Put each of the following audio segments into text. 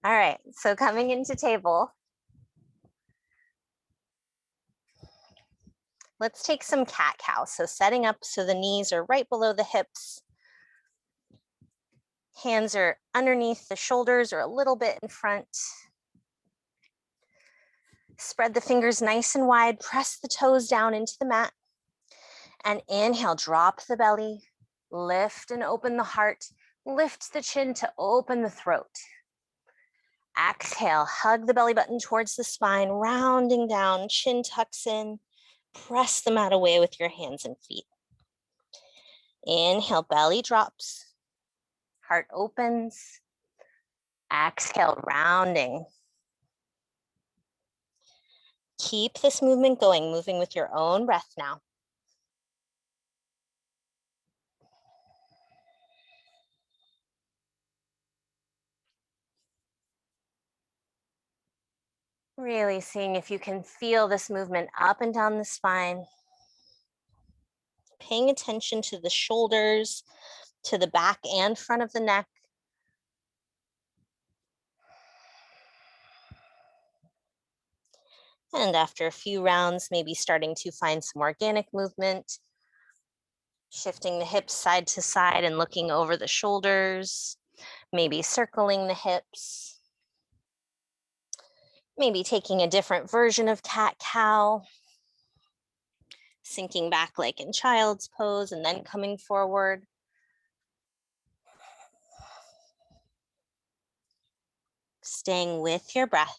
All right, so coming into table, let's take some cat-cow. So setting up so the knees are right below the hips. Hands are underneath the shoulders or a little bit in front. Spread the fingers nice and wide, press the toes down into the mat. And inhale, drop the belly, lift and open the heart, lift the chin to open the throat. Exhale, hug the belly button towards the spine, rounding down, chin tucks in, press the mat away with your hands and feet. Inhale, belly drops, heart opens. Exhale, rounding. Keep this movement going, moving with your own breath now. Really seeing if you can feel this movement up and down the spine. Paying attention to the shoulders, to the back and front of the neck. And after a few rounds, maybe starting to find some organic movement, shifting the hips side to side and looking over the shoulders, maybe circling the hips, maybe taking a different version of cat-cow, sinking back like in child's pose and then coming forward. Staying with your breath.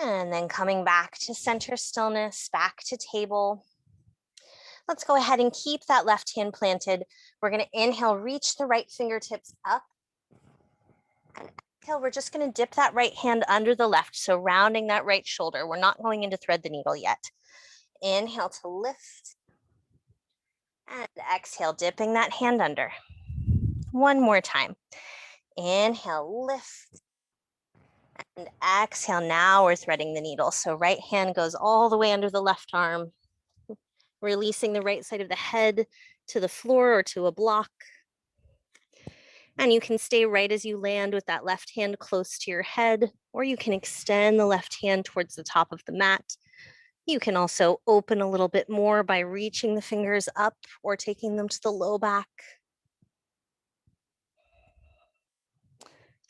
And then coming back to center stillness, back to table. Let's go ahead and keep that left hand planted. We're going to inhale, reach the right fingertips up. And exhale, we're just going to dip that right hand under the left. So rounding that right shoulder. We're not going into thread the needle yet. Inhale to lift. And exhale, dipping that hand under. One more time. Inhale, lift. And exhale, now we're threading the needle. So right hand goes all the way under the left arm, releasing the right side of the head to the floor or to a block. And you can stay right as you land with that left hand close to your head, or you can extend the left hand towards the top of the mat. You can also open a little bit more by reaching the fingers up or taking them to the low back.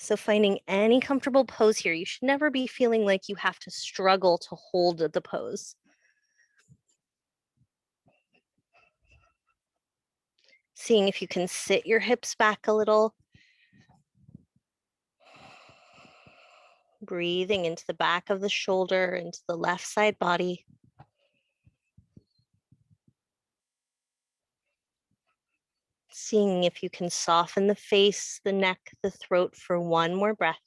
So finding any comfortable pose here. You should never be feeling like you have to struggle to hold the pose. Seeing if you can sit your hips back a little. Breathing into the back of the shoulder, into the left side body. Seeing if you can soften the face, the neck, the throat for one more breath.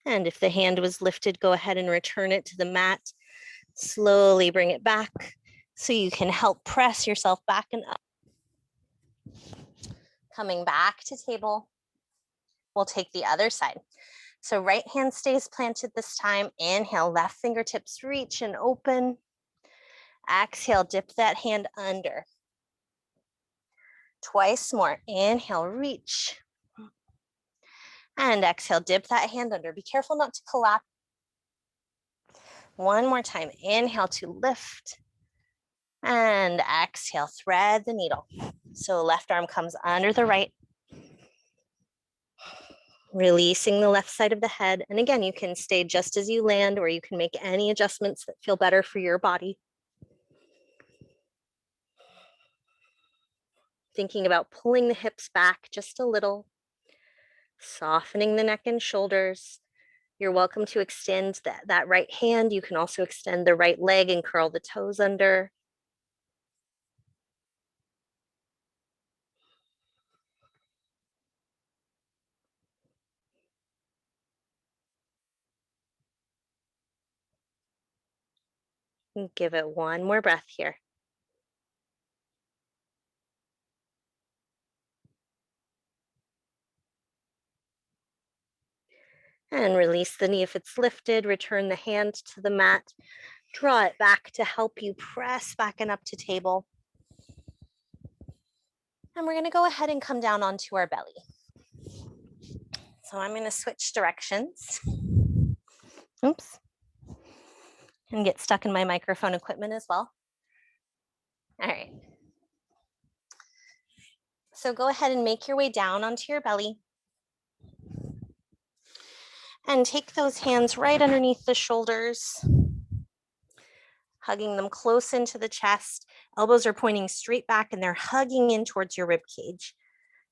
And if the hand was lifted, go ahead and return it to the mat. Slowly bring it back so you can help press yourself back and up. Coming back to table, we'll take the other side. So right hand stays planted this time. Inhale, left fingertips reach and open. Exhale, dip that hand under. Twice more. Inhale, reach. And exhale, dip that hand under. Be careful not to collapse. One more time. Inhale to lift. And exhale, thread the needle. So left arm comes under the right. Releasing the left side of the head. And again, you can stay just as you land, or you can make any adjustments that feel better for your body. Thinking about pulling the hips back just a little. Softening the neck and shoulders. You're welcome to extend that right hand. You can also extend the right leg and curl the toes under. And give it one more breath here. And release the knee if it's lifted, return the hand to the mat, draw it back to help you press back and up to table. And we're gonna go ahead and come down onto our belly. So I'm gonna switch directions. Oops. And get stuck in my microphone equipment as well. All right. So go ahead and make your way down onto your belly. And take those hands right underneath the shoulders, hugging them close into the chest. Elbows are pointing straight back and they're hugging in towards your rib cage.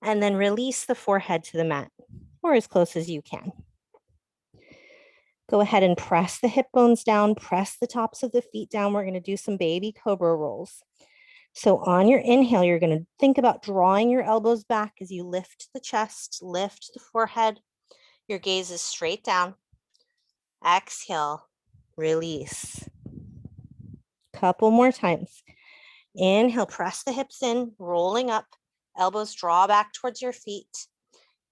And then release the forehead to the mat, or as close as you can. Go ahead and press the hip bones down, press the tops of the feet down. We're going to do some baby cobra rolls. So on your inhale, you're going to think about drawing your elbows back as you lift the chest, lift the forehead. Your gaze is straight down. Exhale, release. Couple more times. Inhale, press the hips in, rolling up. Elbows draw back towards your feet.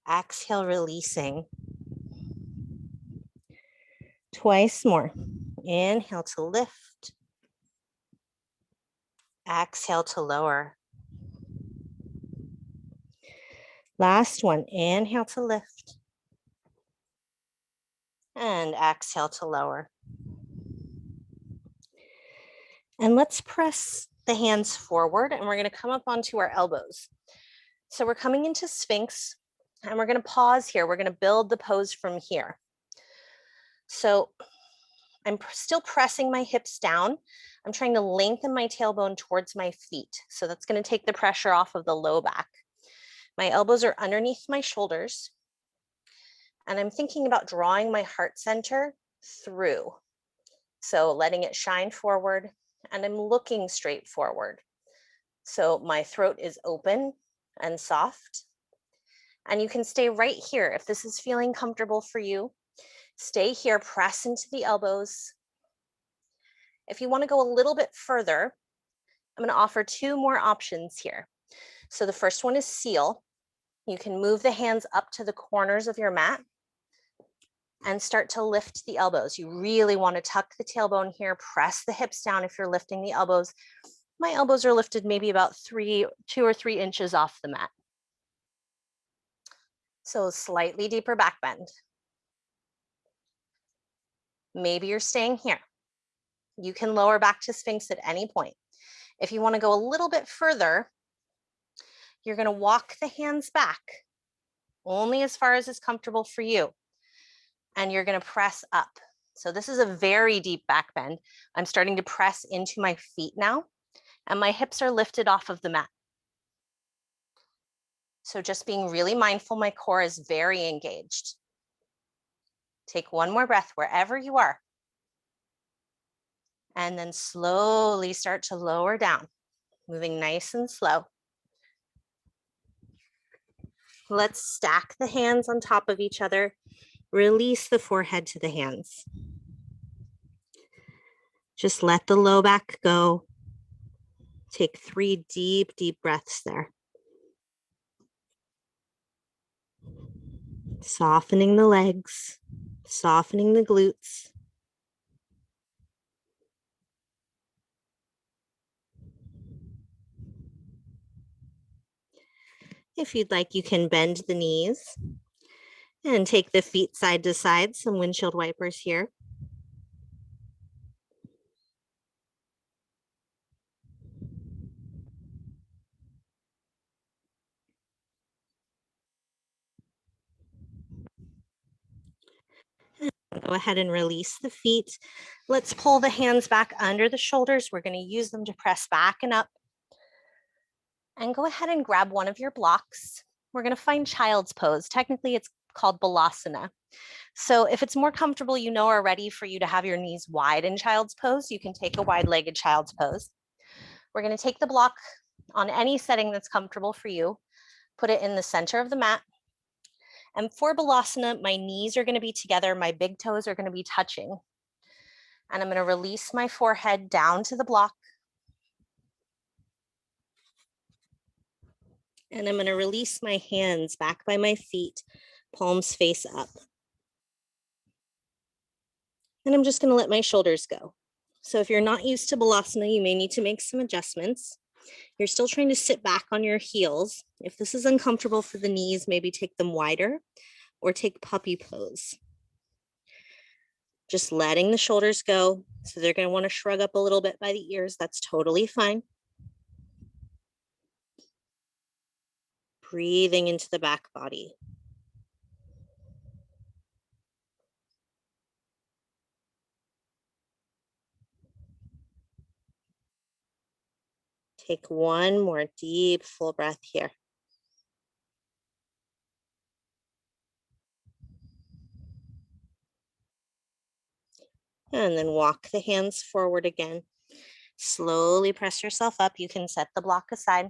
Exhale, releasing. Twice more. Inhale to lift. Exhale to lower. Last one. Inhale to lift. And exhale to lower. And let's press the hands forward and we're going to come up onto our elbows. So we're coming into Sphinx and we're going to pause here. We're going to build the pose from here. So I'm still pressing my hips down. I'm trying to lengthen my tailbone towards my feet. So that's going to take the pressure off of the low back. My elbows are underneath my shoulders. And I'm thinking about drawing my heart center through. So letting it shine forward, and I'm looking straight forward. So my throat is open and soft. And you can stay right here if this is feeling comfortable for you. Stay here, press into the elbows. If you want to go a little bit further, I'm going to offer two more options here. So the first one is seal. You can move the hands up to the corners of your mat and start to lift the elbows. You really want to tuck the tailbone here, press the hips down if you're lifting the elbows. My elbows are lifted maybe about 2 or 3 inches off the mat. So slightly deeper back bend. Maybe you're staying here. You can lower back to Sphinx at any point. If you want to go a little bit further, you're going to walk the hands back only as far as is comfortable for you. And you're going to press up. So this is a very deep back bend. I'm starting to press into my feet now, and my hips are lifted off of the mat. So just being really mindful, my core is very engaged. Take one more breath wherever you are. And then slowly start to lower down, moving nice and slow. Let's stack the hands on top of each other. Release the forehead to the hands. Just let the low back go. Take 3 deep, deep breaths there. Softening the legs, softening the glutes. If you'd like, you can bend the knees and take the feet side to side, some windshield wipers here. Go ahead and release the feet. Let's pull the hands back under the shoulders. We're going to use them to press back and up. And go ahead and grab one of your blocks. We're going to find child's pose. Technically, it's called Balasana. So if it's more comfortable, you know already for you to have your knees wide in child's pose, you can take a wide-legged child's pose. We're going to take the block on any setting that's comfortable for you, put it in the center of the mat. And for Balasana, my knees are going to be together, my big toes are going to be touching. And I'm going to release my forehead down to the block. And I'm going to release my hands back by my feet, palms face up. And I'm just going to let my shoulders go. So if you're not used to Balasana, you may need to make some adjustments. You're still trying to sit back on your heels. If this is uncomfortable for the knees, maybe take them wider or take puppy pose. Just letting the shoulders go. So they're going to want to shrug up a little bit by the ears. That's totally fine. Breathing into the back body. Take one more deep, full breath here. And then walk the hands forward again. Slowly press yourself up. You can set the block aside.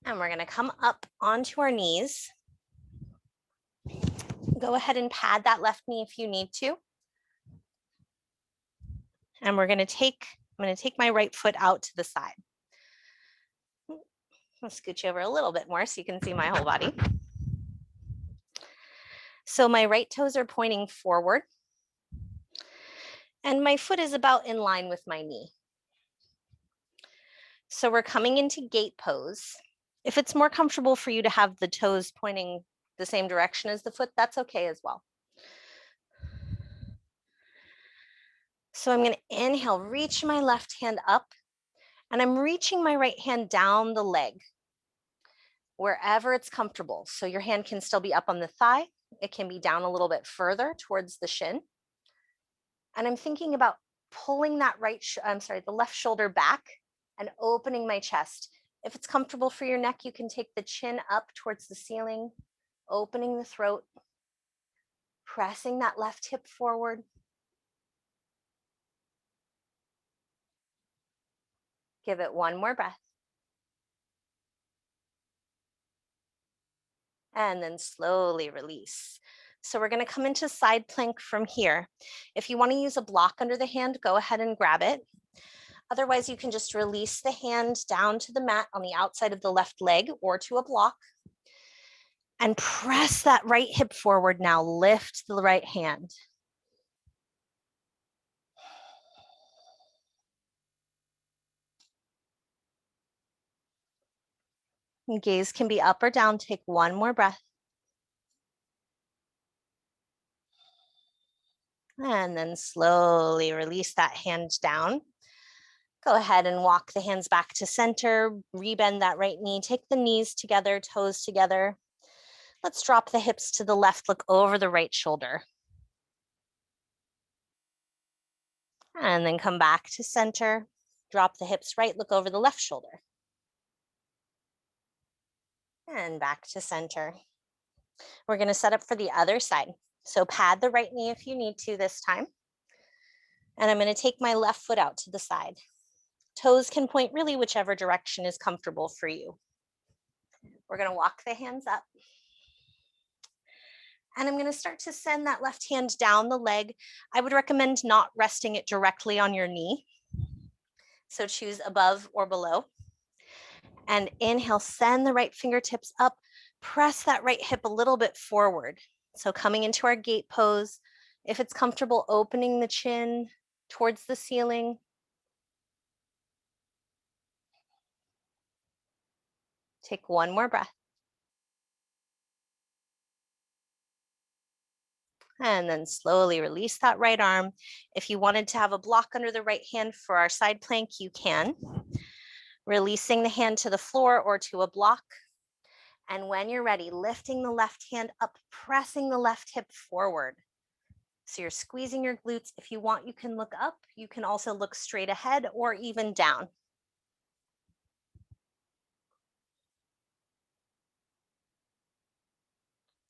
And we're going to come up onto our knees. Go ahead and pad that left knee if you need to. And I'm going to take my right foot out to the side. I'll scooch over a little bit more so you can see my whole body. So my right toes are pointing forward. And my foot is about in line with my knee. So we're coming into gate pose. If it's more comfortable for you to have the toes pointing the same direction as the foot, that's okay as well. So I'm going to inhale, reach my left hand up, and I'm reaching my right hand down the leg, wherever it's comfortable. So your hand can still be up on the thigh. It can be down a little bit further towards the shin. And I'm thinking about pulling that the left shoulder back and opening my chest. If it's comfortable for your neck, you can take the chin up towards the ceiling, opening the throat, pressing that left hip forward. Give it one more breath. And then slowly release. So we're going to come into side plank from here. If you want to use a block under the hand, go ahead and grab it. Otherwise, you can just release the hand down to the mat on the outside of the left leg or to a block. And press that right hip forward now. Lift the right hand. And gaze can be up or down. Take one more breath. And then slowly release that hand down. Go ahead and walk the hands back to center. Rebend that right knee. Take the knees together, toes together. Let's drop the hips to the left. Look over the right shoulder. And then come back to center. Drop the hips right. Look over the left shoulder. And back to center. We're going to set up for the other side. So pad the right knee if you need to this time. And I'm going to take my left foot out to the side. Toes can point really whichever direction is comfortable for you. We're going to walk the hands up. And I'm going to start to send that left hand down the leg. I would recommend not resting it directly on your knee. So choose above or below. And inhale, send the right fingertips up. Press that right hip a little bit forward. So coming into our gate pose. If it's comfortable, opening the chin towards the ceiling. Take one more breath. And then slowly release that right arm. If you wanted to have a block under the right hand for our side plank, you can. Releasing the hand to the floor or to a block. And when you're ready, lifting the left hand up, pressing the left hip forward. So you're squeezing your glutes. If you want, you can look up. You can also look straight ahead or even down.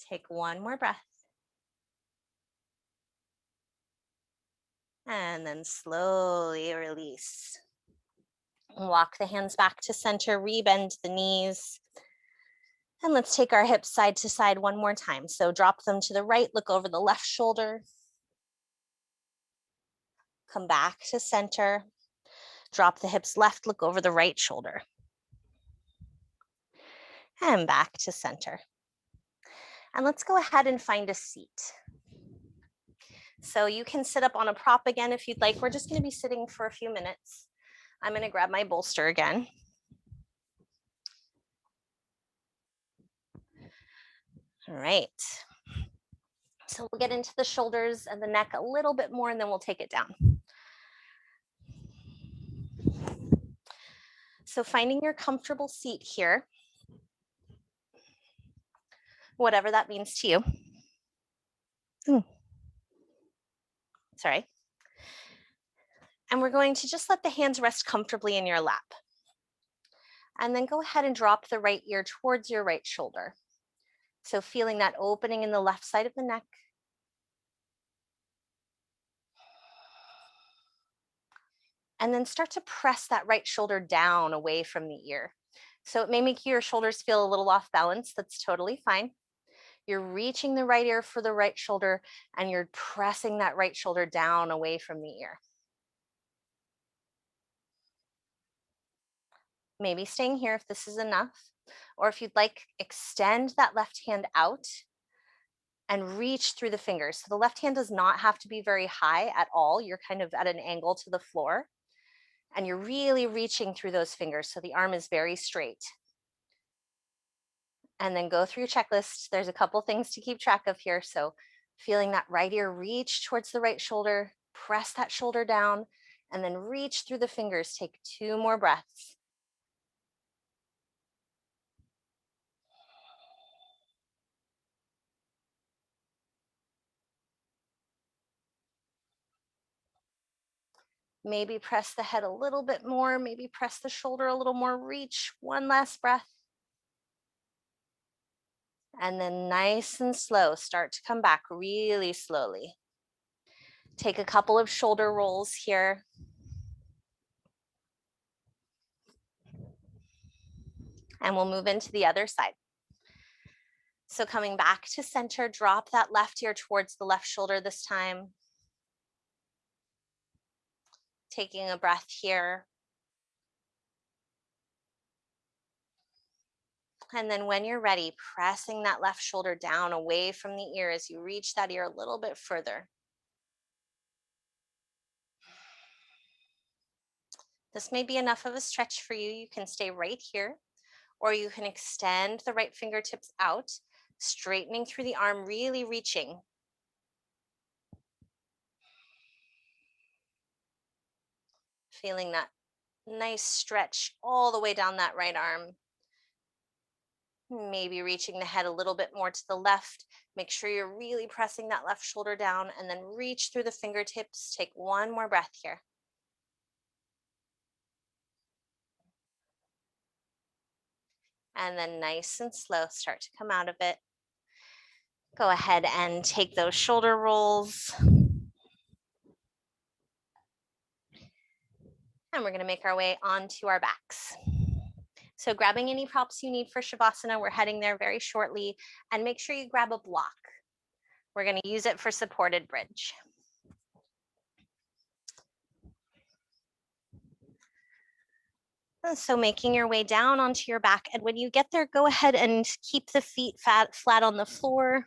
Take one more breath. And then slowly release. Walk the hands back to center, rebend the knees. And let's take our hips side to side one more time. So drop them to the right, look over the left shoulder. Come back to center. Drop the hips left, look over the right shoulder. and back to center. And let's go ahead and find a seat. So you can sit up on a prop again if you'd like. We're just going to be sitting for a few minutes. I'm going to grab my bolster again. All right. So we'll get into the shoulders and the neck a little bit more, and then we'll take it down. So finding your comfortable seat here, whatever that means to you. Sorry. And we're going to just let the hands rest comfortably in your lap. And then go ahead and drop the right ear towards your right shoulder. So feeling that opening in the left side of the neck. And then start to press that right shoulder down away from the ear. So it may make your shoulders feel a little off balance. That's totally fine. You're reaching the right ear for the right shoulder, and you're pressing that right shoulder down away from the ear. Maybe staying here if this is enough, or if you'd like, extend that left hand out and reach through the fingers. So the left hand does not have to be very high at all. You're kind of at an angle to the floor, and you're really reaching through those fingers. So the arm is very straight. And then go through your checklist. There's a couple things to keep track of here. So feeling that right ear reach towards the right shoulder, press that shoulder down, and then reach through the fingers. Take 2 more breaths. Maybe press the head a little bit more, maybe press the shoulder a little more, reach 1 last breath. And then nice and slow, start to come back really slowly. Take a couple of shoulder rolls here. And we'll move into the other side. So coming back to center, drop that left ear towards the left shoulder this time. Taking a breath here. And then when you're ready, pressing that left shoulder down away from the ear as you reach that ear a little bit further. This may be enough of a stretch for you. You can stay right here, or you can extend the right fingertips out, straightening through the arm, really reaching. Feeling that nice stretch all the way down that right arm. Maybe reaching the head a little bit more to the left. Make sure you're really pressing that left shoulder down, and then reach through the fingertips. Take 1 more breath here. And then nice and slow, start to come out of it. Go ahead and take those shoulder rolls. And we're going to make our way onto our backs. So grabbing any props you need for Shavasana, we're heading there very shortly. And make sure you grab a block. We're going to use it for supported bridge. So making your way down onto your back. And when you get there, go ahead and keep the feet flat on the floor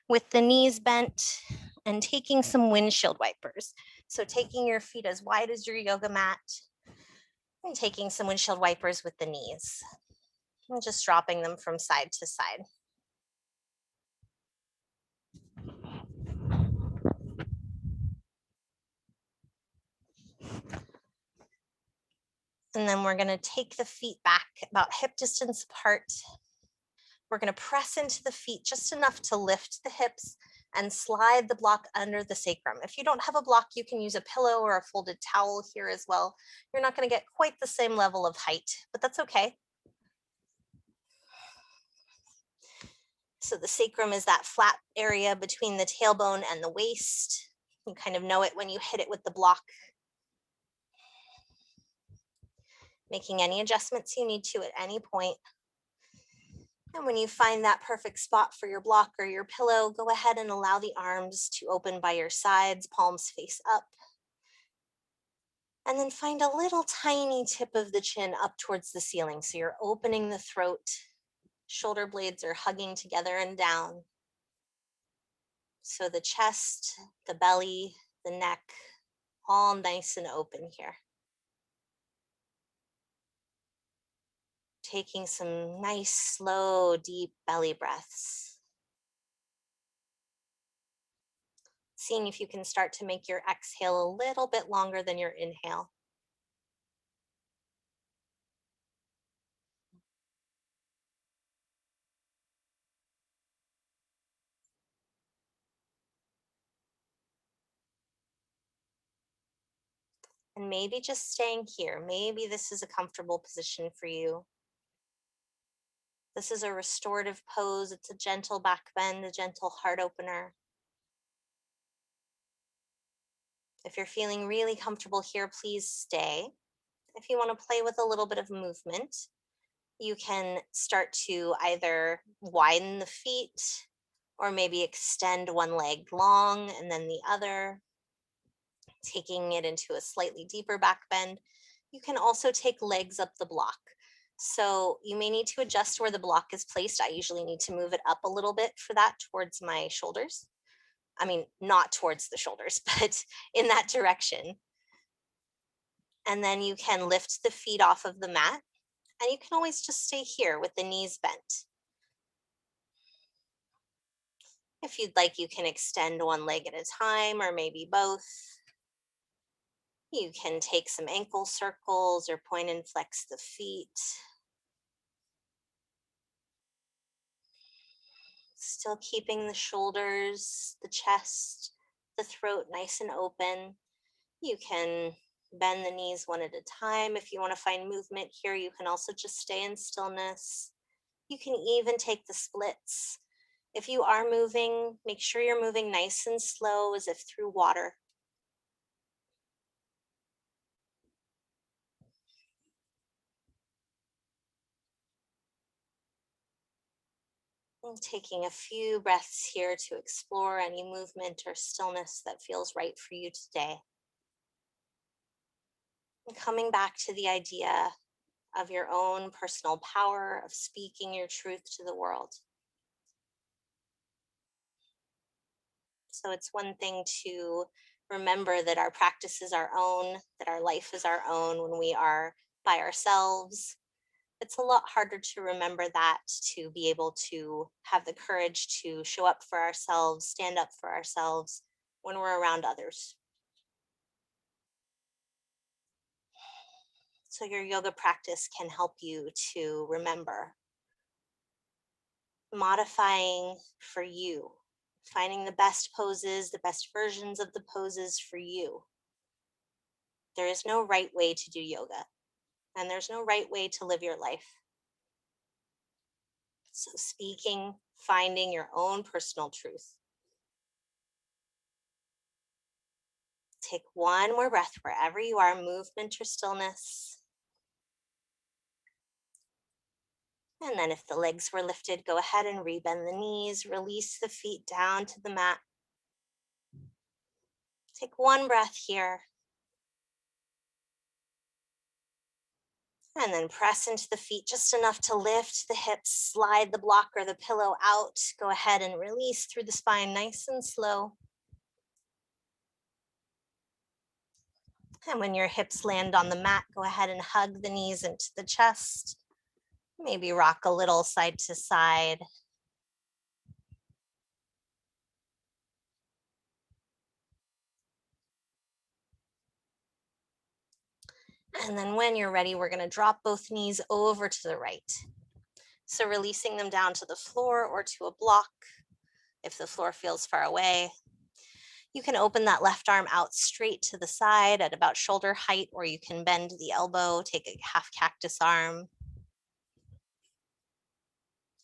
with the knees bent and taking some windshield wipers. So taking your feet as wide as your yoga mat and taking some windshield wipers with the knees and just dropping them from side to side. And then we're going to take the feet back about hip distance apart. We're going to press into the feet just enough to lift the hips and slide the block under the sacrum. If you don't have a block, you can use a pillow or a folded towel here as well. You're not going to get quite the same level of height, but that's okay. So the sacrum is that flat area between the tailbone and the waist. You kind of know it when you hit it with the block. Making any adjustments you need to at any point. And when you find that perfect spot for your block or your pillow, go ahead and allow the arms to open by your sides, palms face up. And then find a little tiny tip of the chin up towards the ceiling. So you're opening the throat Shoulder blades are hugging together and down. So the chest, the belly, the neck, all nice and open here. Taking some nice, slow, deep belly breaths. Seeing if you can start to make your exhale a little bit longer than your inhale. And maybe just staying here. Maybe this is a comfortable position for you. This is a restorative pose. It's a gentle back bend, a gentle heart opener. If you're feeling really comfortable here, please stay. If you want to play with a little bit of movement, you can start to either widen the feet or maybe extend one leg long and then the other, taking it into a slightly deeper back bend. You can also take legs up the block. So you may need to adjust where the block is placed. I usually need to move it up a little bit for that towards my shoulders. I mean, not towards the shoulders, but in that direction. And then you can lift the feet off of the mat, and you can always just stay here with the knees bent. If you'd like, you can extend one leg at a time or maybe both. You can take some ankle circles or point and flex the feet. Still keeping the shoulders, the chest, the throat nice and open. You can bend the knees one at a time. If you want to find movement here, you can also just stay in stillness. You can even take the splits. If you are moving, make sure you're moving nice and slow as if through water. And taking a few breaths here to explore any movement or stillness that feels right for you today. And coming back to the idea of your own personal power of speaking your truth to the world. So it's one thing to remember that our practice is our own, that our life is our own when we are by ourselves. It's a lot harder to remember that, to be able to have the courage to show up for ourselves, stand up for ourselves when we're around others. So your yoga practice can help you to remember modifying for you, finding the best poses, the best versions of the poses for you. There is no right way to do yoga, and there's no right way to live your life. So speaking, finding your own personal truth. Take one more breath wherever you are, movement or stillness. And then if the legs were lifted, go ahead and rebend the knees, release the feet down to the mat. Take one breath here. And then press into the feet just enough to lift the hips, slide the block or the pillow out. Go ahead and release through the spine, nice and slow. And when your hips land on the mat, go ahead and hug the knees into the chest. Maybe rock a little side to side. And then when you're ready, we're going to drop both knees over to the right. So releasing them down to the floor or to a block if the floor feels far away. You can open that left arm out straight to the side at about shoulder height, or you can bend the elbow, take a half cactus arm.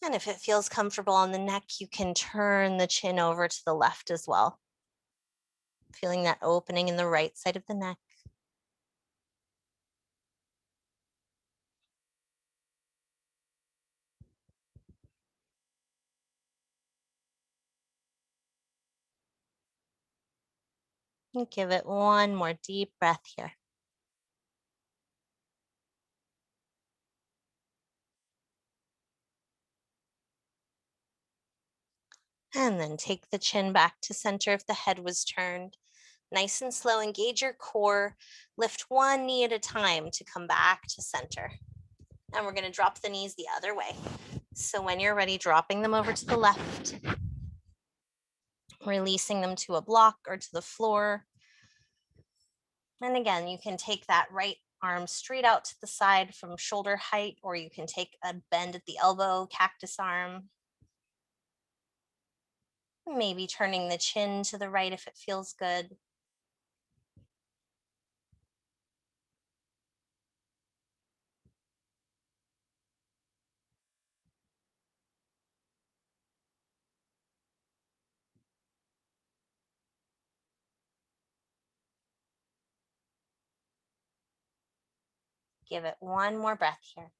And if it feels comfortable on the neck, you can turn the chin over to the left as well. Feeling that opening in the right side of the neck. And give it one more deep breath here. And then take the chin back to center if the head was turned. Nice and slow, engage your core. Lift one knee at a time to come back to center. And we're gonna drop the knees the other way. So when you're ready, dropping them over to the left, releasing them to a block or to the floor. And again, you can take that right arm straight out to the side from shoulder height, or you can take a bend at the elbow, cactus arm. Maybe turning the chin to the right if it feels good. Give it one more breath here.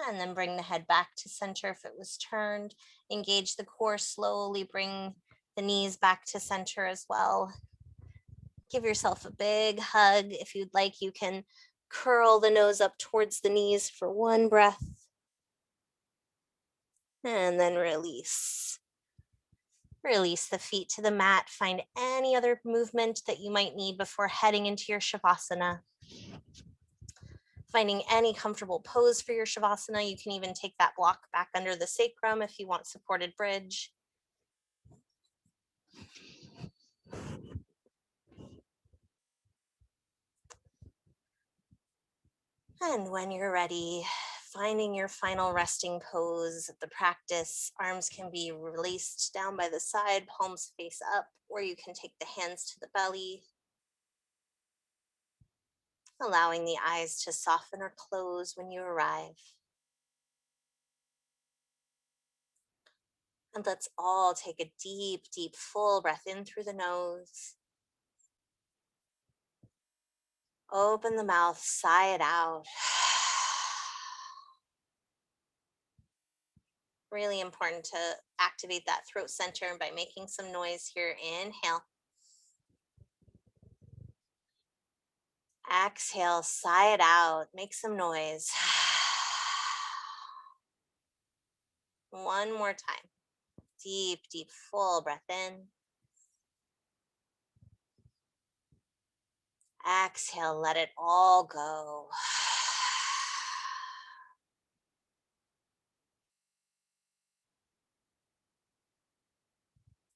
And then bring the head back to center if it was turned. Engage the core slowly, bring the knees back to center as well. Give yourself a big hug. If you'd like, you can curl the nose up towards the knees for one breath. And then release. Release the feet to the mat. Find any other movement that you might need before heading into your Shavasana. Finding any comfortable pose for your Shavasana. You can even take that block back under the sacrum if you want supported bridge. And when you're ready, finding your final resting pose of the practice. Arms can be released down by the side, palms face up, or you can take the hands to the belly. Allowing the eyes to soften or close when you arrive. And let's all take a deep, deep, full breath in through the nose. Open the mouth, sigh it out. Really important to activate that throat center by making some noise here. Inhale. Exhale, sigh it out, make some noise. One more time. Deep, deep, full breath in. Exhale, let it all go.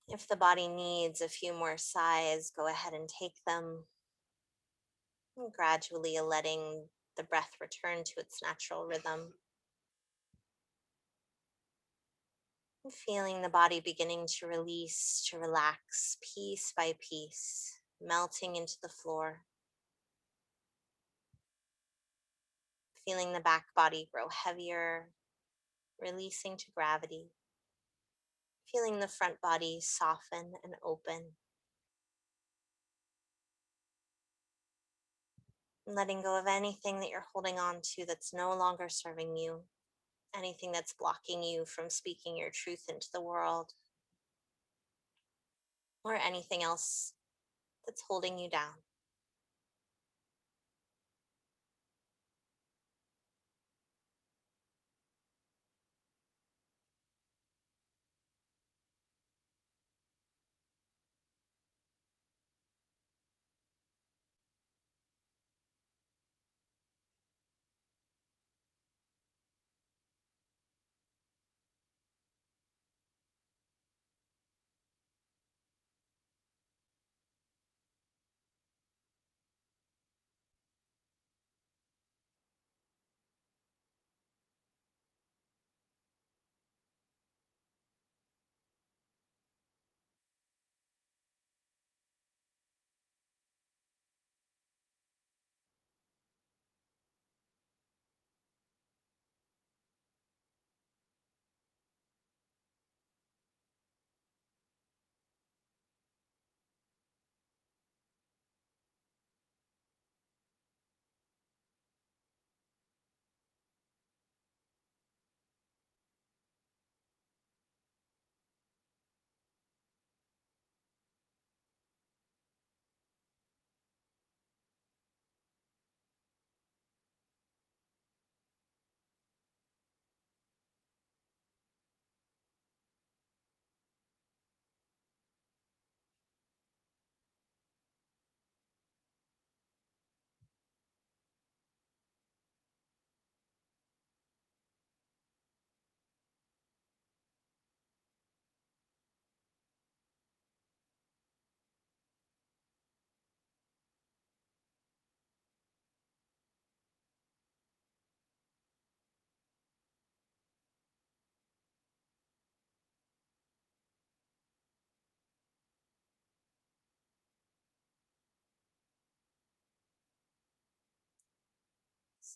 If the body needs a few more sighs, go ahead and take them. And gradually letting the breath return to its natural rhythm. And feeling the body beginning to release, to relax piece by piece, melting into the floor. Feeling the back body grow heavier, releasing to gravity. Feeling the front body soften and open. And letting go of anything that you're holding on to that's no longer serving you. Anything that's blocking you from speaking your truth into the world. Or anything else that's holding you down.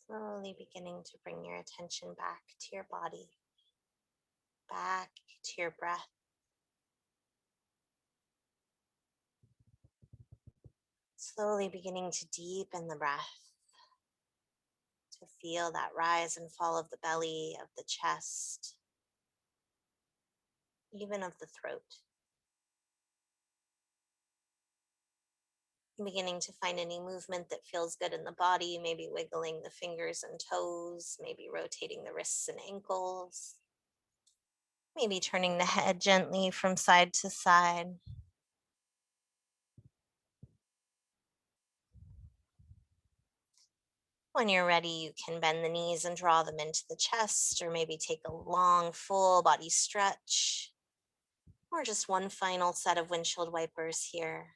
Slowly beginning to bring your attention back to your body, back to your breath. Slowly beginning to deepen the breath, to feel that rise and fall of the belly, of the chest, even of the throat. Beginning to find any movement that feels good in the body, maybe wiggling the fingers and toes, maybe rotating the wrists and ankles, maybe turning the head gently from side to side. When you're ready, you can bend the knees and draw them into the chest, or maybe take a long, full body stretch, or just one final set of windshield wipers here.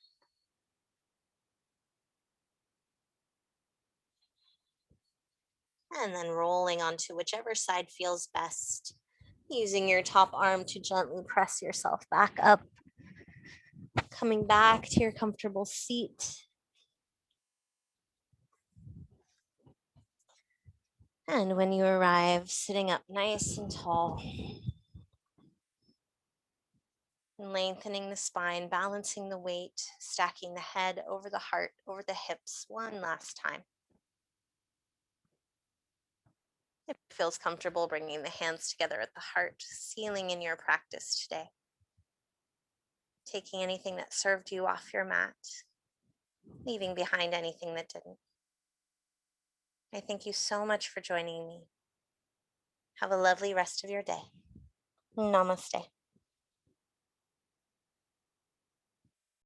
And then rolling onto whichever side feels best, using your top arm to gently press yourself back up, coming back to your comfortable seat. And when you arrive, sitting up nice and tall, and lengthening the spine, balancing the weight, stacking the head over the heart, over the hips, one last time. It feels comfortable bringing the hands together at the heart, sealing in your practice today. Taking anything that served you off your mat, leaving behind anything that didn't. I thank you so much for joining me. Have a lovely rest of your day. Namaste.